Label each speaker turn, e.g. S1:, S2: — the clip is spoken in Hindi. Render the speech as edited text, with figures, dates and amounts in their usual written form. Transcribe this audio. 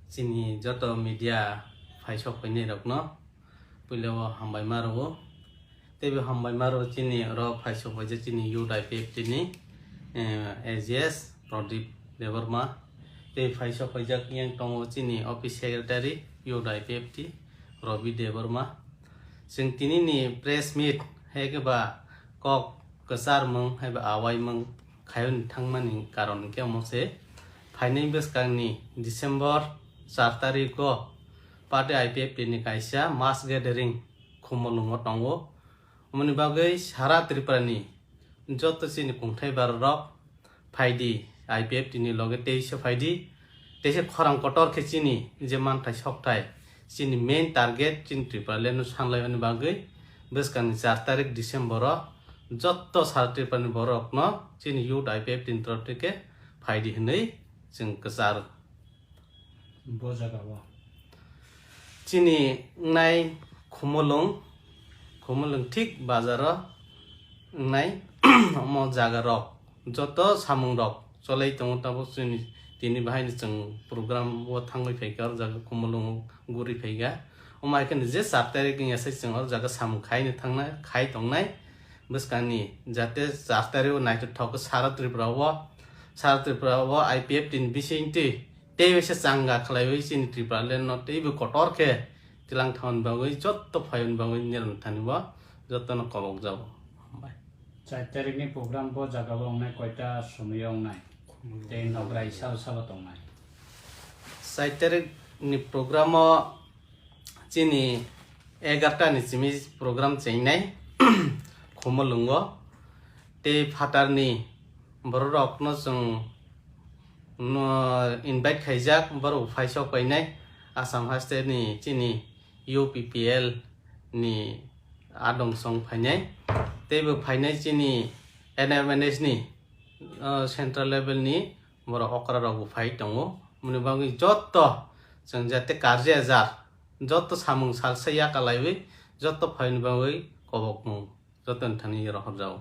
S1: Chini joto media faisok paine rokno pulewo hambai maro tebe hambai maro chini ro faisok paje chini UDIPF tini AGS Pradip Devarma te faisok pajak yang tongo chini office secretary UDIPF ti Robi Devarma sing tini ni press meet hegeba kok kesar mong heba awai mong khayon thangmani karon ke mose finance बसकांगनी दिसंबर 4 तारीख को पार्टी IPF नि कायसा मास गैदरिंग खुमलुंग तंगो उमनि बागै सारा त्रिपुरानि जतसिनि खुंथाय बाररक फाइदि IPF नि लगे तेइस फाइदि तेइस खरां कटर खेचिनि जे मानथाय सकथाय सिनि मेन टारगेट चिन त्रिपुरा लेनु सानलायनि बागै बसकांगनि 4 तारीख दिसंबर जत्त सारा त्रिपुरानि बरकनो चिनि UDIPF नि तरफके फाइदि हनै जों गोजार
S2: बजागावा
S1: चिनी नाय खुमलुंग ठीक बाजार नाय म जागा रक जत सामुं रक चलै दङ ताबो जोंनि दिनै बाहायनो जों प्रग्राम व थांबाय फैगा जागा खुमलुंग गुरि फैगा अमायखन जे 7 तारिख यासै जों जागा सामुं खायनो थांनाय खाय दंनाय बसकानि जाते 4 तारिख नायथ थक सारा त्रिपुराव सारा त्रिपुरा IPF दिन बिसिंति तेबेसे चांगा खलायबै सिनि त्रिपुरा लेन तेबे कटर के तिलां थाउन बागै जत्त फायन बागै निरन थानिबा जत्तन कबक जाव
S2: 4 तारिखनि प्रग्राम ब जागाबो अंनाय कयटा समयाव नाय ते नगराय साव दंनाय
S1: 4 तारिखनि प्रग्राम चिनि 11 टा नि सिमि प्रग्राम चैनाय खमलुंग ते फाटारनि बर रकनो जों इनभाइट खायजाक बर फाइसक पाइनाय आसाम हास्टेटनि चिनि UPPL नि आदंसं फाइनाय तेबो फाइनाय चिनि NMNS नि सेंट्रल लेवल नि बर अकरा रगु फाइट दङ मुनि बागै जत्त जों जाते कार्याजार जत्त सामुं सालसैया कालायबै जत्त फाइन बागै कबक मु जत्तन थानि रहर जाव